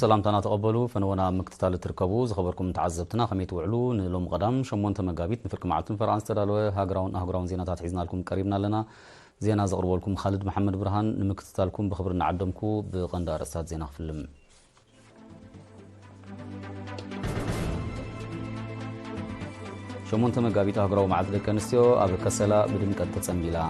سلامتنا تقبلوا فنونا مكتتال تركبوا زخبركم تعذبتنا خميت وعلو نلوم قدام شمون مقابيت نفركم عالتن فرانس تدالوه هاقراون زيناتات حيزنا لكم قريبنا لنا زينا زغربوا لكم خالد محمد برهان نمكتتالكم بخبرنا عدمكو بغندار استاد زينا فيلم شمون مقابيت هاقراو معاد لكنسيو أبو كسلا بدمكت تسنبيلا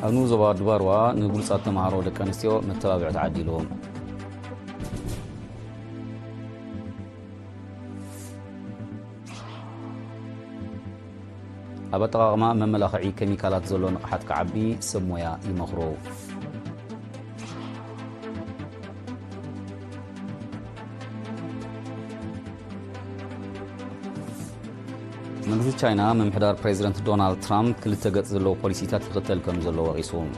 أنو زوار دواروا نقول ساتنا مهارو لكنسيو متابع تعديلهم أبطغ ما مملخعي كيميكالات زلون حد كعبي سمويا يمخرو منذ تشاينا من محضر بريزيدنت دونالد ترامب كل تجت زلوا بوليسيات يقتل كم زلوا وغيسهم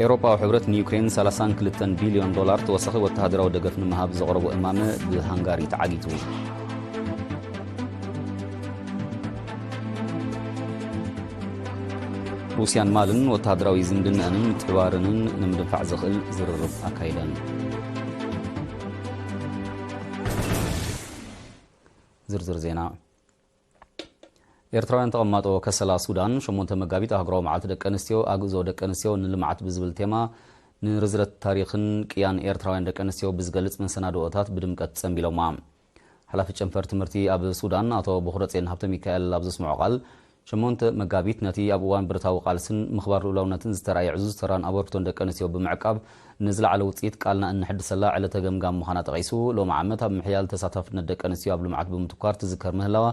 أوروبا وحبرت نيوكرين 30 بليون دولار توسخ والتهدروا دقفن مهاب زغربوا إمامه بهنغاري تعاقيتو روسيان مالن والتهدروا يزمدن أنن متحوارنن نمدفع زخل زررب أكايدن زرزر زينا إيرتراويان تقماتو كسلا سودان شمونت مقابيت أهقراو معالت دك أنستيو أغزو دك أنستيو نلمعات بزبل تيما نرزرت تاريخن كيان إيرتراويان دك أنستيو بزغلت من سنادو أتات بدمكت سنبيلو مام حلافة شنفر تمرتي أب سودان أتو بخورت سين هبت ميكائيل لابزس معقال شمونت مقابيت نتي أبوان برتاو قالسن مخبار لولونتن زتراي عزوز تران أبوركتون دك أنستيو بمعقاب نزل على وصيت قالنا ان حد سلا على تجمجام مخانات غيسو لو معمتها بمحيال تساتفنا دك انسيو قبل معت بمتكار تذكر مهلوا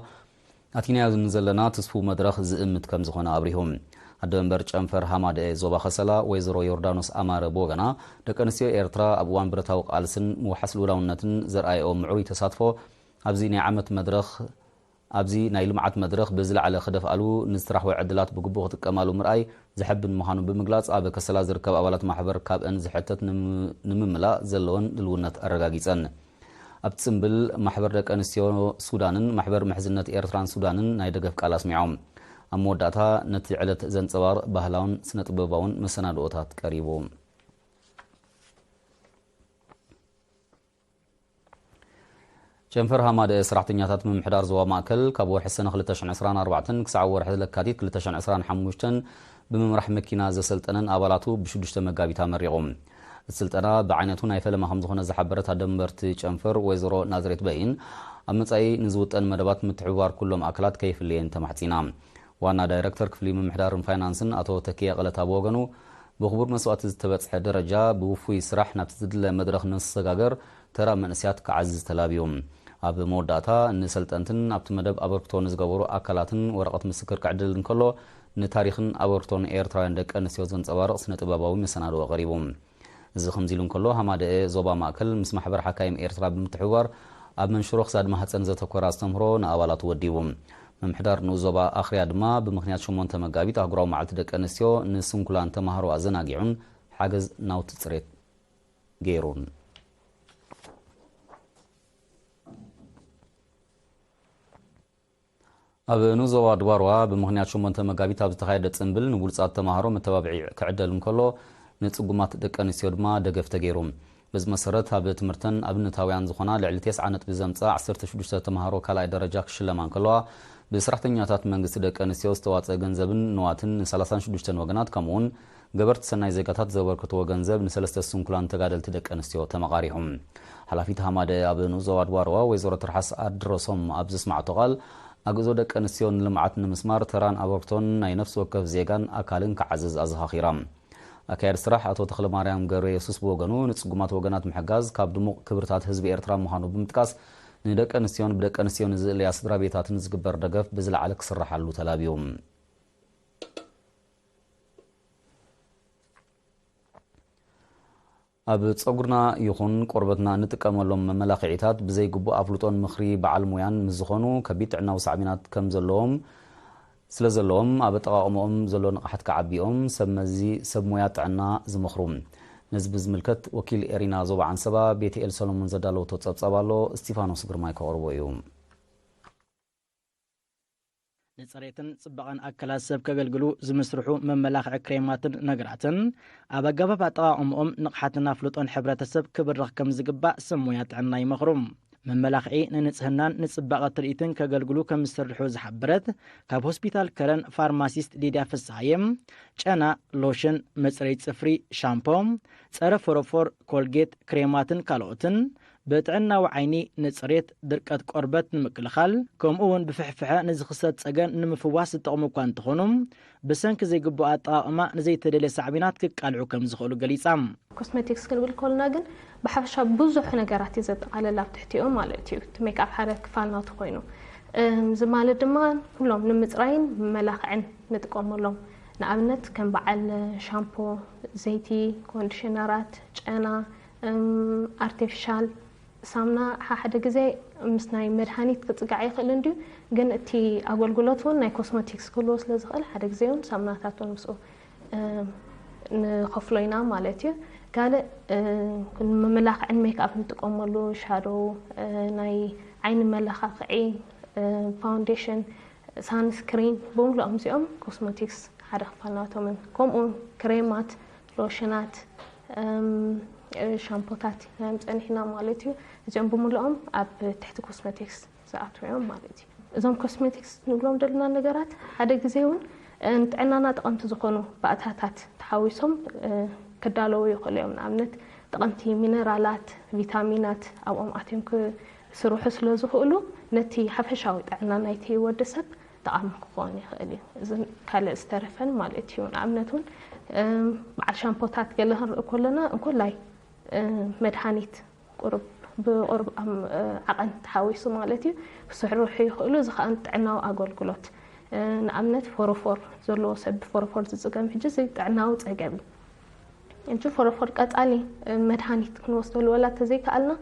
اتينا نزلنا تصفو مدرخ زئمت كم زخنا ابريهم الدنبر چنفر حماد زوبا خسلا ويزرو يوردانوس امار بوغنا دك انسيو ايرترا ابوان برتاو قالسن وحسلو لونتن زرأي او معوي تساتفو ابزي نعمت مدرخ أبزي نايل معت مدرخ بزل على خدف ألو نسترح وعدلات بقبوغ تكمالو مرأي زحب مهانو بمقلاص أبا كسلا زركب أولات محبر كاب أن زحتت نمملا زلون للونات الرقاقيسان أبتسنبل محبر دك أنسيو سودانن محبر محزنة إيرتران سودانن نايدقف كالاس ميعوم أمو داتا نتعلت زنصوار بهلاون سنة بباون مسنا دوتات قريبوم شنفر حماد سرحتنياتات من محدار زوا ماكل كابو حسن 2024 كسع ورح لكاتيت 2025 بممرح مكينا زسلطنن ابالاتو بشدشته مغابيتا مريقوم السلطنا بعينتو نايفله ما خمزخونه زحبرت دمبرت شنفر ويزرو نازريت بين امصاي نزوطن مدبات متحوار كلهم اكلات كيف لين تمحتينا وانا دايركتور كفلي من محدار فاينانسن اتو تكيه قلتا بوغنو بخبر مسوات زتبصح درجه بوفوي سراح نبتدل مدرخ نسغاغر ترى منسيات كعزز تلابيوم أب موداتا نسلطنتن أبت مدب أبركتون زغبرو أكلاتن ورقة مسكر كعدلن كله نتاريخن أبركتون إيرتراويان دك أنسيوزن صبار سنة باباوي مسنادو غريبوم زي خمزيلون كله هماد زوبا ماكل مس محبر حكايم إيرترا بمتحوار أب منشروخ ساد مهتسن زتكور استمرو نأوالات وديوم ممحدار نوزوبا آخري أدما بمخنيات شمون تمقابيت أغراو معلت دك أنسيو نسنكولان تمهرو أزناقيعون حاجز ناوت تسريت غيرون أب نوزوا دواروا بمهنيات شو منتم مقابيت أب تخيل تنبل نقول ساعات تمهرو متابعي كعدل مكلو نتسقمات دك أنسيود ما دقف تجيرهم بز مسرت هاب تمرتن أبن تاويان زخنا لعلتيس عنت بزمت عصرت شدوشة تمهرو كلا درجة شلمان كلوا بسرحتنياتات منجس دك أنسيود استوات جنزبن نواتن 30 شدوشة وجنات كمون جبرت سنة زكاتات زور كتو جنزب نسلست السنكلان تقادل تدك أنسيود تمغاريهم حلافيت هماد أب نوزوا دواروا وزارة رحس أدرسهم أبزس مع تقال أجزء دك أنسيون لمعتنا مسمار تران أبورتون أي نفس وكف زيجان أكالن كعزز أزهاخيرام أكيد صراحة أتو تخل مريم جري يسوس بوجنو نتسقمات وجنات محجز كابدمو كبرتات حزب إيرترا مهانو بمتكاس ندك أنسيون بدك أنسيون زل ياسدرا بيتات نزجبر دقف بزل عليك صرح علو تلابيوم أب تصغرنا يخون قربتنا نتكملهم ملاقعيتات بزي قبو أفلطون مخري بعلمويان مزخونو كبيت عنا وسعبينات كم زلهم سلزلهم أب تقاومهم زلون أحد كعبيهم سمزي سمويات عنا زمخروم نزب زملكت وكيل إرينا زوب عن سبا بيتي إل سولومون زدالو تتصبصبالو استيفانوس غرماي كوربو يوم نصريتن صبغان أكلات سب كغلغلو زمسرحو مملاخ كريماتن نغراتن أبا غبا طاقمهم نقحتنا فلوطون حبرتسب كبرخ كم زغبا سمويات عناي مخروم مملاخي ننصحنان نصبغه تريتن كغلغلو كم سرحو زحبرت كاب هوسبيتال كرن فارماسيست ليديا فسايم ጨና ሎሽን መጽረይ ጽፍሪ ሻምፖም ጸረ ፎሮፎር ኮልጌት ክሬማትን ካልኦትን በጥዕናው ዓይኒ ንጽሬት ድርቀት ቆርበት ንምክልኻል ከምኡውን ብፍሕፍሐ ንዝኽሰት ጸገን ንምፍዋስ ዝጠቕሙ እኳ እንትኾኑም ብሰንኪ ዘይግቡእ ኣጠቓቕማ ንዘይተደለየ ሳዕቢናት ክቃልዑ ከም ዝኽእሉ ገሊጻም ኮስሜቲክስ ክንብል ከለና ግን ብሓፈሻ ብዙሕ ነገራት እዩ ዘጠቓልል ኣብ ትሕቲኦም ማለት እዩ እቲ ሜክኣፕ ሓደ ክፋል ናቱ ኮይኑ እዚ ማለት ድማ ኩሎም ንምፅራይን መመላኽዕን ንጥቀመሎም ንኣብነት ከም በዓል ሻምፖ ዘይቲ ኮንዲሽነራት ጨና ኣርቲፊሻል ሳምና ሓደ ግዜ ምስ ናይ መድሃኒት ክጽጋዕ ይኽእል እንድዩ ግን እቲ ኣገልግሎት እውን ናይ ኮስሜቲክስ ክህልዎ ስለ ዝኽእል ሓደ ግዜ እውን ሳምናታት እውን ምስኡ ንኸፍሎ ኢና ማለት እዩ ካልእ መመላኽዕን ሜክኣፕ ንጥቀመሉ ሻዶው ናይ ዓይኒ መለኻኽዒ ፋውንዴሽን ሳንስክሪን ብምሉኦም እዚኦም ኮስሜቲክስ ሓደ ክፋል ናቶምን ከምኡውን ክሬማት ሎሽናት ሻምፖታት ናይ ምፅንሒና ማለት እዩ እዚኦም ብምሉኦም ኣብ ትሕቲ ኮስሜቲክስ ዝኣትዉ እዮም ማለት እዩ እዞም ኮስሜቲክስ ንብሎም ዘለና ነገራት ሓደ ግዜ እውን ንጥዕናና ጠቐምቲ ዝኾኑ ባእታታት ተሓዊሶም ክዳለዉ ይኽእሉ እዮም ንኣብነት ጠቐምቲ ሚነራላት ቪታሚናት ኣብኦም ኣትዮም ክስርሑ ስለ ዝኽእሉ ነቲ ሓፈሻዊ ጥዕና ናይቲ ወዲ ሰብ ጠቓሚ ክኾን ይኽእል እዩ እዚ ካልእ ዝተረፈን ማለት እዩ ንኣብነት እውን በዓል ሻምፖታት ገለ ክንርኢ ከለና እንኮላይ መድሃኒት ብቁርብ ዓቐን ተሓዊሱ ማለት እዩ ክስርሑ ይኽእሉ እዚ ከዓ ጥዕናዊ ኣገልግሎት ንኣብነት ፎሮፎር ዘለዎ ሰብ ፎሮፎር ዝፅገም ሕጂ እዚ ጥዕናዊ ፀገም እንጂ ፎሮፎር ቀፃሊ መድሃኒት ክንወስደሉ ወላ ተዘይከኣልና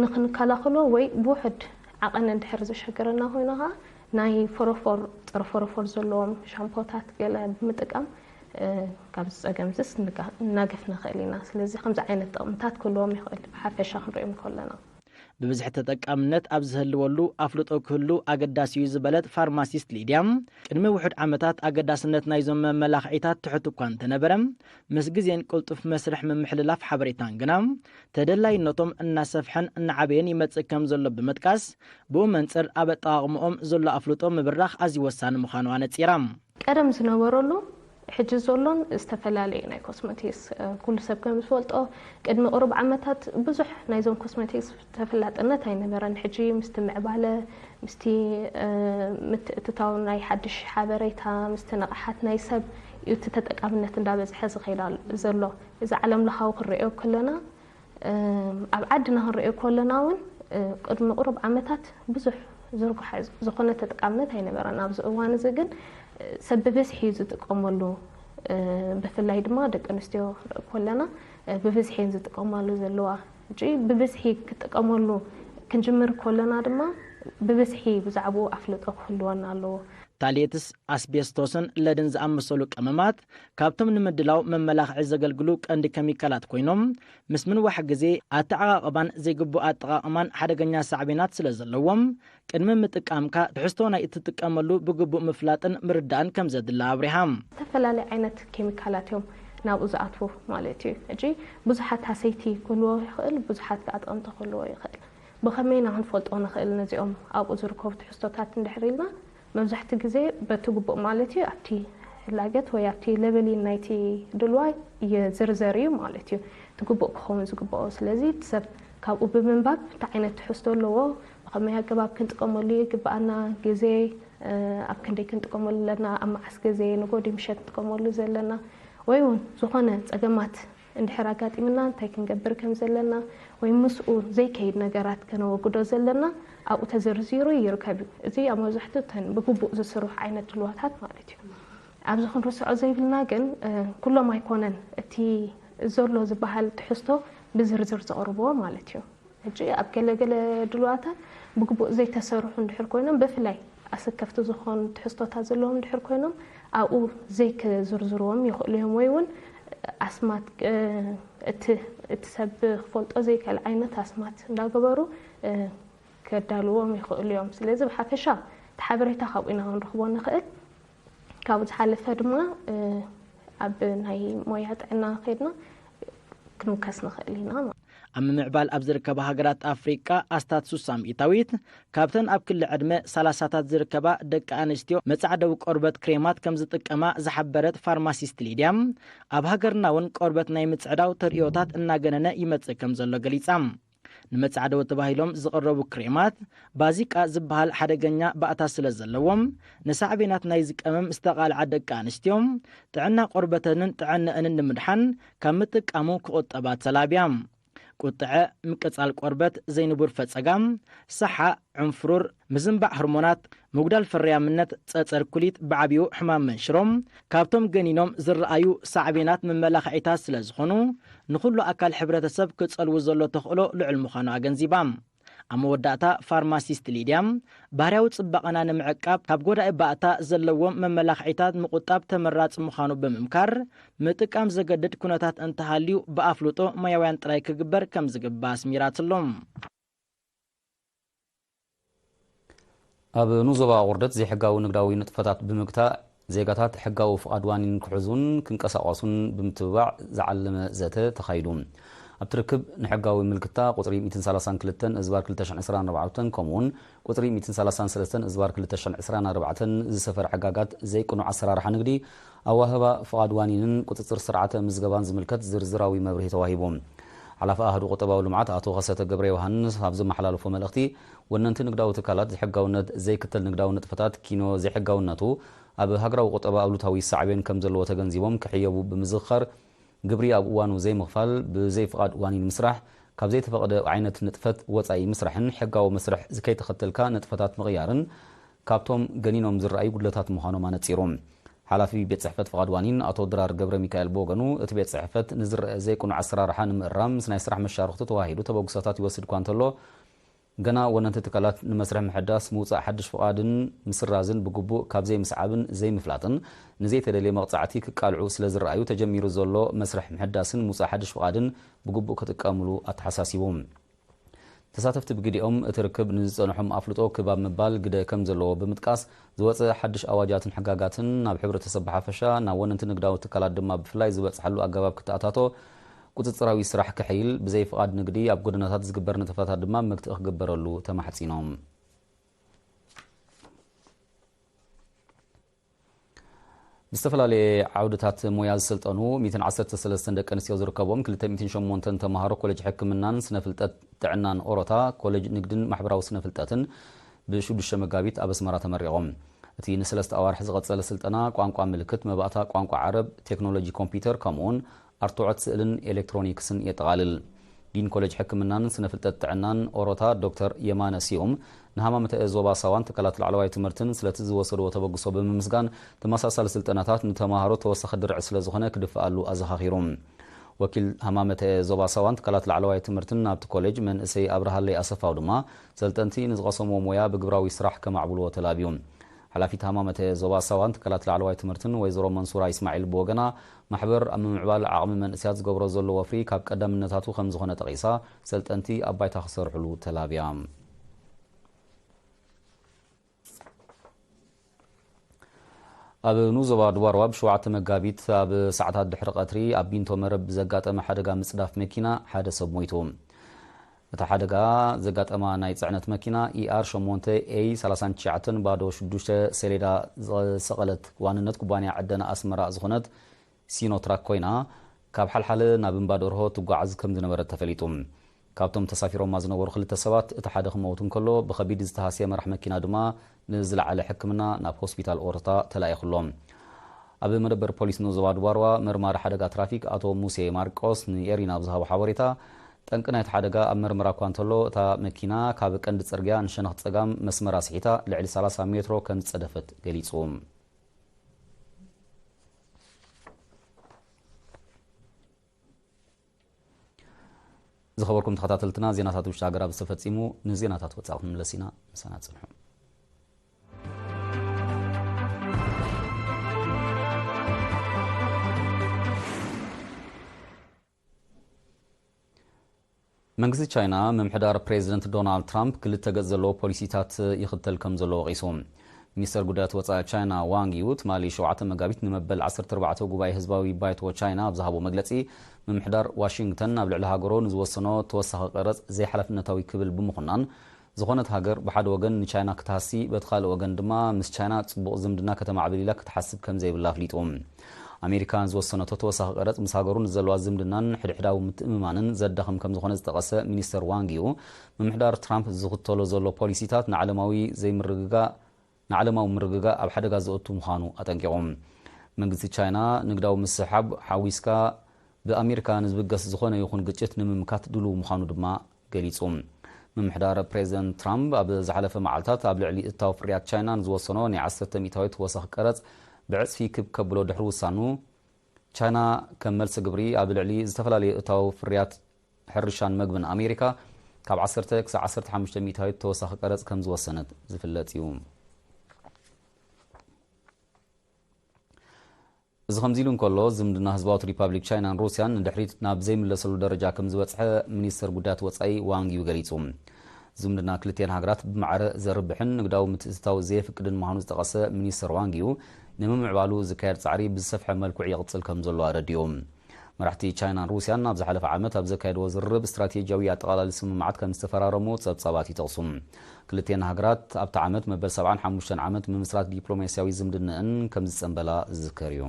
ንክንከላኸሎ ወይ ብውሕድ ዓቐን እንድሕር ዘሸገረና ኮይኑ ከዓ ናይ ፎሮፎር ጥረ ፎሮፎር ዘለዎም ሻምፖታት ገለ ብምጥቃም ካብ ዝፀገም ዝስ እናገፍ ንኽእል ኢና ስለዚ ከምዚ ዓይነት ጥቕምታት ክህልዎም ይኽእል ብሓፈሻ ክንሪኦም ከለና ብብዝሒ ተጠቃምነት ኣብ ዝህልወሉ ኣፍልጦ ክህሉ ኣገዳሲ እዩ ዝበለት ፋርማሲስት ሊድያም ቅድሚ ውሕድ ዓመታት ኣገዳስነት ናይዞም መመላኽዒታት ትሕት እኳ እንተነበረም ምስ ግዜን ቅልጡፍ መስርሕ ምምሕልላፍ ሓበሬታን ግና ተደላይነቶም እናሰፍሐን እናዓበየን ይመጽእ ከም ዘሎ ብምጥቃስ ብኡ መንፅር ኣብ ኣጠቓቕምኦም ዘሎ ኣፍልጦ ምብራኽ ኣዝዩ ወሳኒ ምዃኑ ኣነፂራ ቀደም ዝነበረሉ ሕጂ ዘሎን ዝተፈላለዩ ናይ ኮስሜቲክስ ኩሉ ሰብ ከም ዝፈልጦ ቅድሚ ቁሩብ ዓመታት ብዙሕ ናይዞም ኮስሜቲክስ ተፈላጥነት ኣይነበረን ሕጂ ምስቲ ምዕባለ ምስቲ ምትእትታው ናይ ሓድሽ ሓበሬታ ምስቲ ነቕሓት ናይ ሰብ እዩ እቲ ተጠቃምነት እንዳበዝሐ ዝኸይዳ ዘሎ እዚ ዓለም ለኻዊ ክንሪኦ ከለና ኣብ ዓድና ክንሪኦ ከለና እውን ቅድሚ ቁሩብ ዓመታት ብዙሕ ዝርጉሕ ዝኾነ ተጠቃምነት ኣይነበረን ኣብዚ እዋን እዚ ግን ሰብ ብበዝሒ ዝጥቀመሉ ብፍላይ ድማ ደቂ ኣንስትዮ ክንርኢ ከለና ብበዝሒ ዝጥቀማሉ ዘለዋ እንጂ ብበዝሒ ክጥቀመሉ ክንጅምር ከለና ድማ ብበዝሒ ብዛዕባኡ ኣፍልጦ ክህልወና ኣለዎ ታሌትስ ኣስቤስቶስን ለድን ዝኣመሰሉ ቀመማት ካብቶም ንምድላው መመላኽዒ ዘገልግሉ ቀንዲ ኬሚካላት ኮይኖም ምስ ምንዋሕ ግዜ ኣተዓቃቅባን ዘይግቡእ ኣጠቃቅማን ሓደገኛ ሳዕቤናት ስለ ዘለዎም ቅድሚ ምጥቃምካ ትሕዝቶ ናይ እትጥቀመሉ ብግቡእ ምፍላጥን ምርዳእን ከም ዘድላ ኣብሪሃም ዝተፈላለዩ ዓይነት ኬሚካላት እዮም ናብኡ ዝኣትዉ ማለት እዩ ሕጂ ብዙሓት ሃሰይቲ ክህልዎ ይኽእል ብዙሓት ከዓ ጠቐምቲ ክህልዎ ይኽእል ብኸመይ ክንፈልጦ ንኽእል ነዚኦም ኣብኡ ዝርከቡ ትሕዝቶታት እንድሕር ኢልና መብዛሕትኡ ግዜ በትግቡእ ማለት እዩ ኣብቲ ሕላገት ወይ ኣብቲ ለበሊ ናይቲ ድልዋይ የዝርዘር እዩ ማለት እዩ ትግቡእ ክኸውን ዝግብኦ ስለዚ ሰብ ካብኡ ብምንባብ እንታይ ዓይነት ትሕዝቶ ኣለዎ ብኸመይ ኣገባብ ክንጥቀመሉ ይግባኣና ግዜ ኣብ ክንደይ ክንጥቀመሉ ኣለና ኣብ መዓስ ግዜ ንጎዲ ምሸት ክንጥቀመሉ ዘለና ወይ እውን ዝኾነ ፀገማት እንድሕር ኣጋጢምና እንታይ ክንገብር ከም ዘለና ወይ ምስኡ ዘይከይድ ነገራት ከነወግዶ ዘለና ኣብኡ ተዘርዚሩ ይርከብ እዚ ኣብ መብዛሕትኡ ተን ብግቡእ ዝስርሑ ዓይነት ድልዋታት ማለት እዩ ኣብዚ ክንርስዖ ዘይብልና ግን ኩሎም ኣይኮነን እቲ ዘሎ ዝበሃል ትሕዝቶ ብዝርዝር ዘቕርብዎ ማለት እዩ ሕጂ ኣብ ገለገለ ድልዋታት ብግቡእ ዘይተሰርሑ እንድሕር ኮይኖም ብፍላይ ኣሰከፍቲ ዝኾኑ ትሕዝቶታት ዘለዎም እንድሕር ኮይኖም ኣብኡ ዘይክዝርዝርዎም ይኽእሉ እዮም ወይ እውን ኣስማት እትሰብ ክፈልጦ ዘይከል ዓይነት ኣስማት እንዳገበሩ ከዳልዎም ይኽእሉ እዮም ስለዚ ብሓፈሻ ተሓበሬታ ካብኡ ኢና ክንረኽቦ ንኽእል ካብኡ ዝሓለፈ ድማ ኣብ ናይ ሞያ ጥዕና ከይድና ክንከስ ንኽእል ኢና ኣብ ምዕባል ኣብ ዝርከባ ሃገራት ኣፍሪቃ ኣስታት 60 ሚእታዊት ካብተን ኣብ ክሊ ዕድመ 30ታት ዝርከባ ደቂ ኣንስትዮ መጻዕደዊ ቆርበት ክሬማት ከም ዝጥቀማ ዝሓበረት ፋርማሲስት ሊድያ ኣብ ሃገርና እውን ቆርበት ናይ ምጽዕዳው ተርእዮታት እናገነነ ይመጽእ ከም ዘሎ ገሊጻ ንመጻዕደዊ ተባሂሎም ዝቐረቡ ክሬማት ባዚቃ ዝበሃል ሓደገኛ ባእታ ስለ ዘለዎም ንሳዕቤናት ናይ ዝቀመም ዝተቓልዓ ደቂ ኣንስትዮ ጥዕና ቆርበተንን ጥዕነአንን ንምድሓን ካብ ምጥቃሙ ክቁጠባ ተላብያ ቁጥዐ ምቅጻል ቆርበት ዘይንቡር ፈጸጋም ሰሓ ዕንፍሩር ምዝንባዕ ህርሞናት ምጉዳል ፍርያምነት ጸጸር ኩሊት ብዓብዩ ሕማም መንሽሮም ካብቶም ገኒኖም ዝረአዩ ሳዕቤናት መመላኽዒታት ስለ ዝኾኑ ንኹሉ ኣካል ሕብረተሰብ ክጸልው ዘሎ ተኽእሎ ልዑል ምዃኑ ኣገንዚባ ኣብ መወዳእታ ፋርማሲስት ሊድያ ባህርያዊ ጽባቐና ንምዕቃብ ካብ ጎዳኢ ባእታ ዘለዎም መመላኽዒታት ምቁጣብ ተመራፂ ምዃኑ ብምምካር ምጥቃም ዘገድድ ኩነታት እንተሃልዩ ብኣፍልጦ ሞያውያን ጥራይ ክግበር ከም ዝግባእ ኣስሚራትሎም ኣብ ኑዞባ ውርደት ዘይሕጋዊ ንግዳዊ ንጥፈታት ብምግታእ ዜጋታት ሕጋዊ ፍቓድ ዋኒን ክሕዙን ክንቀሳቐሱን ብምትብባዕ ዝዓለመ ዘተ ተኻይዱ ኣብ ትርክብ ንሕጋዊ ምልክታ ቁጽሪ 132 እዝባር 224 ከምኡውን ቁጽሪ 133 እዝባር 224 ዝሰፈር ሕጋጋት ዘይቅኑዕ ኣሰራርሓ ንግዲ ኣዋህባ ፍቓድ ዋኒንን ቁፅፅር ስርዓተ ምዝገባን ዝምልከት ዝርዝራዊ መብርሂ ተዋሂቡ ሓላፊ ኣህዱ ቁጠባዊ ልምዓት ኣቶ ኸሰተ ገብረ ዮሃንስ ኣብ ዘመሓላለፎ መልእኽቲ ወነንቲ ንግዳዊ ትካላት ዘይሕጋውነት ዘይክተል ንግዳዊ ንጥፈታት ኪኖ ዘይሕጋውነቱ ኣብ ሃገራዊ ቁጠባ ኣሉታዊ ሳዕቤን ከም ዘለዎ ተገንዚቦም ክሕየቡ ብምዝኽኻር ግብሪ ኣብ እዋኑ ዘይምኽፋል ብዘይፍቓድ ዋኒን ምስራሕ ካብ ዘይተፈቐደ ዓይነት ንጥፈት ወፃኢ ምስራሕን ሕጋዊ መስርሕ ዝከይተኸተልካ ንጥፈታት ምቕያርን ካብቶም ገኒኖም ዝረኣዩ ጉድለታት ምዃኖም ኣነፂሮም ሓላፊ ቤት ጽሕፈት ፍቓድ ዋኒን ኣቶ ድራር ገብረ ሚካኤል ቦገኑ እቲ ቤት ጽሕፈት ንዝረአ ዘይቁኑዕ ኣሰራርሓ ንምእራም ምስ ናይ ስራሕ መሻርክቲ ተዋሂዱ ተበግሶታት ይወስድ እኳ እንተሎ ገና ወነንቲ ትካላት ንመስርሕ ምሕዳስ ምውፃእ ሓድሽ ፍቓድን ምስራዝን ብግቡእ ካብ ዘይምስዓብን ዘይምፍላጥን ንዘይተደልየ መቕፃዕቲ ክቃልዑ ስለ ዝረኣዩ ተጀሚሩ ዘሎ መስርሕ ምሕዳስን ምውፃእ ሓድሽ ፍቓድን ብግቡእ ክጥቀምሉ ኣተሓሳሲቡ ተሳተፍቲ ብግዲኦም እቲ ርክብ ንዝፀንሖም ኣፍልጦ ክባብ ምባል ግደ ከም ዘለዎ ብምጥቃስ ዝወፅእ ሓድሽ ኣዋጃትን ሕጋጋትን ናብ ሕብረተሰብ ብሓፈሻ ናብ ወነንቲ ንግዳዊ ትካላት ድማ ብፍላይ ዝበፅሓሉ ኣገባብ ክትኣታቶ ቁፅፅራዊ ስራሕ ክሕይል ብዘይ ፍቓድ ንግዲ ኣብ ጎደናታት ዝግበር ንጥፈታት ድማ መግትእ ክግበረሉ ተማሕፂኖም ብዝተፈላለየ ዓውድታት ሞያ ዝሰልጠኑ 113 ደቂ ኣንስትዮ ዝርከቦም 208 ተምሃሮ ኮሌጅ ሕክምናን ስነፍልጠት ጥዕናን ኦሮታ ኮሌጅ ንግድን ማሕበራዊ ስነፍልጠትን ብ6 መጋቢት ኣብ ኣስመራ ተመሪቖም እቲ ንሰለስተ ኣዋርሒ ዝቐፀለ ስልጠና ቋንቋ ምልክት መባእታ ቋንቋ ዓረብ ቴክኖሎጂ ኮምፒውተር ከምኡውን ኣርትዖት ስእልን ኤሌክትሮኒክስን የጠቓልል ዲን ኮሌጅ ሕክምናን ስነፍልጠት ጥዕናን ኦሮታ ዶክተር የማነ ሲኦም ንሃማመተ ዞባ ሳዋን ትካላት ላዕለዋይ ትምህርትን ስለቲ ዝወሰድዎ ተበግሶ ብምምስጋን ተመሳሳሊ ስልጠናታት ንተምሃሮ ተወሳኺ ድርዒ ስለ ዝኾነ ክድፍኣሉ ኣዘኻኺሮም ወኪል ሃማመተ ዞባ ሳዋን ትካላት ላዕለዋይ ትምህርትን ናብቲ ኮሌጅ መንእሰይ ኣብርሃለይ ኣሰፋው ድማ ሰልጠንቲ ንዝቐሰምዎ ሞያ ብግብራዊ ስራሕ ከማዕብልዎ ተላብዩ ሓላፊት ሃማመተ ዞባ ሳዋን ትካላት ላዕለዋይ ትምህርትን ወይዘሮ መንሱራ ኢስማዒል ብወገና ማሕበር ኣብ ምምዕባል ዓቕሚ መንእስያት ዝገብሮ ዘሎ ወፍሪ ካብ ቀዳምነታቱ ከም ዝኾነ ጠቒሳ ሰልጠንቲ ኣብ ባይታ ክሰርሕሉ ተላብያ ኣብ ኑዞባ ድዋርዋ ብ7 መጋቢት ኣብ ሰዓታት ድሕሪ ቀትሪ ኣብ ቢንቶ መረብ ዘጋጠመ ሓደጋ ምጽዳፍ መኪና ሓደ ሰብ ሞይቱ እታ ሓደጋ ዘጋጠማ ናይ ጽዕነት መኪና ER 8A39 ባዶ 6 ሰሌዳ ሰቐለት ዋንነት ኩባንያ ዕደና ኣስመራ ዝኾነት ሲኖትራክ ኮይና ካብ ሓልሓለ ናብ እምባደርሆ ትጓዓዝ ከም ዝነበረት ተፈሊጡ ካብቶም ተሳፊሮም ዝነበሩ ክልተ ሰባት እቲ ሓደ ክመውቱ እንከሎ ብኸቢድ ዝተሃስየ መራሕ መኪና ድማ ንዝለዓለ ሕክምና ናብ ሆስፒታል ኦሮታ ተላኢኹሎም ኣብ መደበር ፖሊስ ኑዞባ ድዋርዋ መርማሪ ሓደጋ ትራፊክ ኣቶ ሙሴ ማርቆስ ንኤሪና ብዝሃቦ ሓበሬታ ጠንቂ ናይቲ ሓደጋ ኣብ መርመራ እኳ እንተሎ እታ መኪና ካብ ቀንዲ ፅርግያ ንሸነኽ ፀጋም መስመር ኣስሒታ ልዕሊ 30 ሜትሮ ከም ዝፀደፈት ገሊጹ ዝኸበርኩም ተኸታተልትና ዜናታት ውሽጢ ሃገራት ዝተፈጺሙ ንዜናታት ወፃኢ ክንምለስ ኢና ምሳና ፅንሑ መንግስቲ ቻይና መምሕዳር ፕሬዚደንት ዶናልድ ትራምፕ ክልተ ገጽ ዘለዎ ፖሊሲታት ይኽተል ከም ዘሎ ቂሱ ሚኒስተር ጉዳያት ወጻኢ ቻይና ዋንግ ዩ ትማሊ 7 መጋቢት ንመበል 14 ጉባኤ ህዝባዊ ባይቶ ቻይና ብዝሃቦ መግለጺ መምሕዳር ዋሽንግተን ኣብ ልዕሊ ሃገሮ ንዝወሰኖ ተወሳኺ ቀረጽ ዘይሓላፍነታዊ ክብል ብምኹናን ዝኾነት ሃገር ብሓደ ወገን ንቻይና ክትሃሲ በቲ ካልእ ወገን ድማ ምስ ቻይና ጽቡቕ ዝምድና ከተማዕብሊላ ክትሓስብ ከም ዘይብላ ኣፍሊጡ ኣሜሪካን ዝወሰነቶ ተወሳኺ ቀረጽ ምስ ሃገሩ ንዘለዋ ዝምድናን ሕድሕዳዊ ምትእምማንን ዘዳኽም ከም ዝኾነ ዝጠቐሰ ሚኒስተር ዋንግ ዩ መምሕዳር ትራምፕ ዝኽተሎ ዘሎ ፖሊሲታት ንዓለማዊ ምርግጋእ ኣብ ሓደጋ ዘእቱ ምዃኑ ኣጠንቂቖም መንግስቲ ቻይና ንግዳዊ ምስሓብ ሓዊስካ ብኣሜሪካ ንዝብገስ ዝኾነ ይኹን ግጭት ንምምካት ድልው ምዃኑ ድማ ገሊጹ መምሕዳር ፕሬዚደንት ትራምፕ ኣብ ዝሓለፈ መዓልታት ኣብ ልዕሊ እታዊ ፍርያት ቻይና ንዝወሰኖ ናይ 10 ሚእታዊ ተወሳኺ ቀረጽ ብዕጽፊ ከብሎ ድሕሪ ውሳኑ ቻይና ከም መልሲ ግብሪ ኣብ ልዕሊ ዝተፈላለዩ እታዊ ፍርያት ሕርሻን መግብን ኣሜሪካ ካብ 10 ክሳብ 15 ሚእታዊ ተወሳኺ ቀረጽ ከም ዝወሰነት ዝፍለጥ እዩ እዚ ከምዚ ኢሉ እንከሎ ዝምድና ህዝባዊት ሪፓብሊክ ቻይናን ሩስያን ንድሕሪት ናብ ዘይምለሰሉ ደረጃ ከም ዝበጽሐ ሚኒስተር ጉዳያት ወጻኢ ዋንግ ዩ ገሊጹ ዝምድና ክልቴን ሃገራት ብማዕረ ዘርብሕን ንግዳዊ ምትእትታዊ ዘይፍቅድን ምዃኑ ዝጠቐሰ ሚኒስተር ዋንግ ዩ ንምምዕባሉ ዝካየድ ጻዕሪ ብዝሰፍሐ መልክዕ ይቕጽል ከም ዘሎ ኣረዲዮም መራሕቲ ቻይናን ሩስያን ኣብ ዝሓለፈ ዓመት ኣብ ዘካየድዎ ዝርርብ ስትራቴጂያዊ ኣጠቓላሊ ስምምዓት ከም ዝተፈራረሙ ጸብጻባት ይጠቕሱ ክልቴን ሃገራት ኣብቲ ዓመት መበል 75 ዓመት ምምስራት ዲፕሎማስያዊ ዝምድንአን ከም ዝጸንበላ ዝዝከር እዩ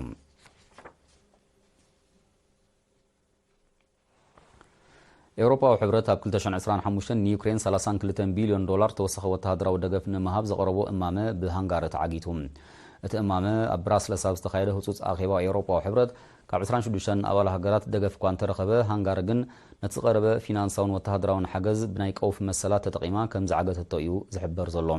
ኤውሮፓዊ ሕብረት ኣብ 2025 ንዩክሬን $32 ቢልዮን ተወሳኺ ወተሃደራዊ ደገፍ ንምሃብ ዘቕረቦ እማመ ብሃንጋሪ ተዓጊቱ እቲ እማመ ኣብ ብራስለስ ኣብ ዝተኻየደ ህጹጽ ኣኼባ ኤውሮፓዊ ሕብረት ካብ 26 ኣባል ሃገራት ደገፍ እኳ እንተረኸበ ሃንጋሪ ግን ነቲ ዝቐረበ ፊናንሳውን ወተሃደራውን ሓገዝ ብናይ ቀውፊ መሰላት ተጠቒማ ከም ዝዓገተቶ እዩ ዝሕበር ዘሎ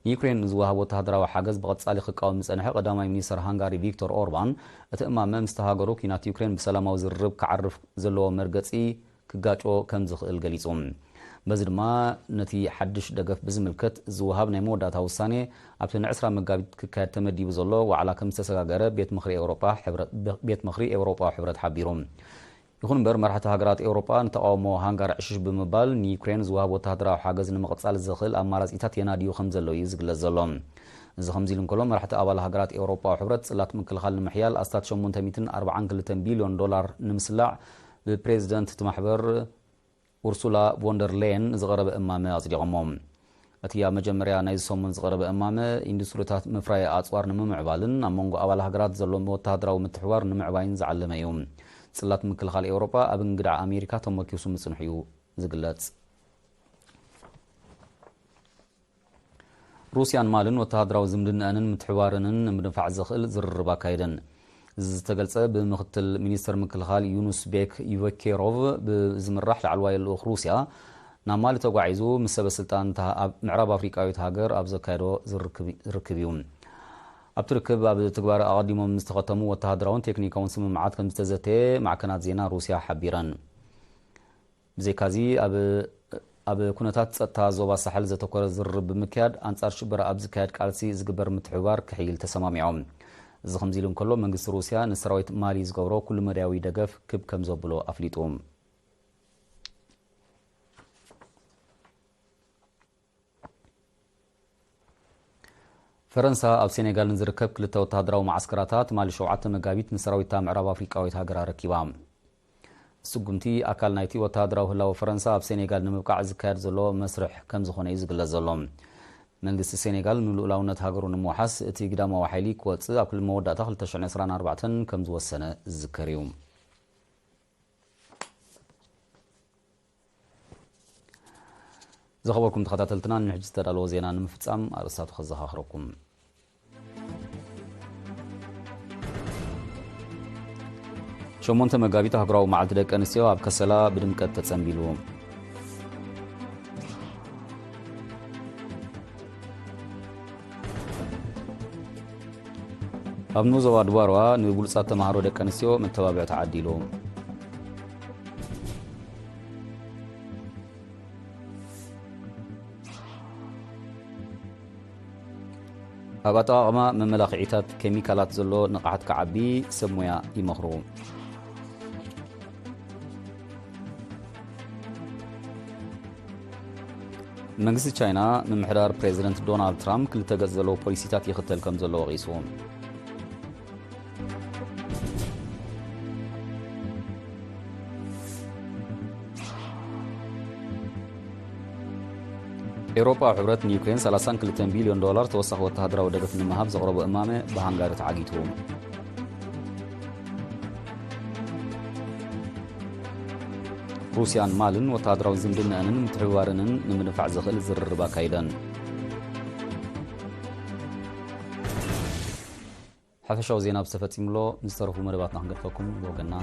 ንዩክሬን ዝወሃብ ወተሃደራዊ ሓገዝ ብቐጻሊ ክቃወም ዝጸንሐ ቀዳማይ ሚኒስተር ሃንጋሪ ቪክቶር ኦርባን እቲ እማመ ምስ ተሃገሩ ኩናት ዩክሬን ብሰላማዊ ዝርርብ ክዓርፍ ዘለዎ መርገጺ ክጋጮ ከም ዝኽእል ገሊጹ በዚ ድማ ነቲ ሓድሽ ደገፍ ብዝምልከት ዝወሃብ ናይ መወዳእታ ውሳኔ ኣብቲ ን20 መጋቢት ክካየድ ተመዲቡ ዘሎ ዋዕላ ከም ዝተሰጋገረ ቤት ምኽሪ ኤውሮጳ ሕብረት ሓቢሩ ይኹን እምበር መራሕቲ ሃገራት ኤውሮጳ ንተቃውሞ ሃንጋሪ ዕሽሽ ብምባል ንዩክሬን ዝወሃብ ወተሃደራዊ ሓገዝ ንምቕጻል ዝኽእል ኣማራጺታት የናድዩ ከም ዘለዎ እዩ ዝግለጽ ዘሎ እዚ ከምዚ ኢሉ እንከሎ መራሕቲ ኣባል ሃገራት ኤውሮጳ ሕብረት ጽላት ምክልኻል ንምሕያል ኣስታት $842 ቢልዮን ንምስላዕ ብፕሬዚደንት ትማሕበር ኡርሱላ ቮንደር ሌየን ዝቐረበ እማመ ኣጽዲቖሞም እቲ ኣብ መጀመርያ ናይ ሰሙን ዝቐረበ እማመ ኢንዱስትሪታት ምፍራይ ኣጽዋር ንምምዕባልን ኣብ መንጎ ኣባል ሃገራት ዘሎ ወተሃደራዊ ምትሕብባር ንምዕባይን ዝዓለመ እዩ ጽላት ምክልኻል ኤውሮጳ ኣብ እንግዳዕ ኣሜሪካ ተመኪሱ ምጽንሑ እዩ ዝግለጽ ሩስያን ማልን ወተሃደራዊ ዝምድናአንን ምትሕብባርንን ንምድንፋዕ ዝኽእል ዝርርብ ኣካይደን ዝተገልጸ ብምክትል ሚኒስተር ምክልኻል ዩኑስ ቤክ ዩቨኬሮቭ ብዝምራሕ ላዕለዋይ ልኡኽ ሩስያ ናብ ማሊ ተጓዒዙ ምስ ሰበስልጣን ምዕራብ ኣፍሪቃዊት ሃገር ኣብ ዘካየዶ ዝርክብ እዩ ኣብቲ ርክብ ኣብ ትግባር ኣቐዲሞም ዝተኸተሙ ወተሃደራውን ቴክኒካውን ስምምዓት ከም ዝተዘተየ ማዕከናት ዜና ሩስያ ሓቢረን ብዘይካዚ ኣብ ኩነታት ጸጥታ ዞባ ሳሕል ዘተኮረ ዝርርብ ብምክያድ ኣንጻር ሽበራ ኣብ ዝካየድ ቃልሲ ዝግበር ምትሕብባር ክሕይል ተሰማሚዖም እዚ ከምዚ ኢሉ እንከሎ መንግስቲ ሩስያ ንሰራዊት ማሊ ዝገብሮ ኩሉ መድያዊ ደገፍ ክብ ከም ዘብሎ ኣፍሊጡ ፈረንሳ ኣብ ሴኔጋል ንዝርከብ ክልተ ወተሃደራዊ ማዓስከራታት ማሊ 7 መጋቢት ንሰራዊታ ምዕራብ ኣፍሪቃዊት ሃገር ረኪባ ስጉምቲ ኣካል ናይቲ ወተሃደራዊ ህላዊ ፈረንሳ ኣብ ሴኔጋል ንምብቃዕ ዝካየድ ዘሎ መስርሕ ከም ዝኾነ እዩ ዝግለጽ ዘሎ መንግስቲ ሴኔጋል ንልኡላውነት ሃገሩ ንምውሓስ እቲ ግዳማዊ ሓይሊ ክወፅእ ኣብ ክልል መወዳእታ 2024 ከም ዝወሰነ ዝዝከር እዩ ዝኸበርኩም ተኸታተልትና ንሕጂ ዝተዳለወ ዜና ንምፍጻም ኣርእስታቱ ከዘኻኽረኩም ሸሞንተ መጋቢት ሃገራዊ መዓልቲ ደቂ ኣንስትዮ ኣብ ከሰላ ብድምቀት ተጸንቢሉ ኣብ ዞባ ድባርዋ ንብሉጻት ተማሃሮ ደቂ ኣንስትዮ መተባብዕ ተዓዲሉ ኣብ ኣጠቓቕማ መመላኽዒታት ኬሚካላት ዘሎ ንቕሓት ክዓቢ ሰብ ሞያ ይመኽሩ መንግስቲ ቻይና ምምሕዳር ፕሬዚደንት ዶናልድ ትራምፕ ክልተ ገጽ ዘለዎ ፖሊሲታት ይኽተል ከም ዘሎ ወቂሱ ኤውሮፓ ሕብረት ንዩክሬን $32 ቢልዮን ተወሳኺ ወተሃደራዊ ደገፍ ንምሃብ ዘቕረቦ እማመ ብሃንጋሪ ተዓጊቱ ሩስያን ማልን ወተሃደራዊ ዝምድናንን ምትሕብባርንን ንምድፋዕ ዝኽእል ዝርርብ ኣካይደን ሓፈሻዊ ዜና ብዝተፈፂምሎ ንዝተረፉ መደባትና ክንገድፈኩም ብወገና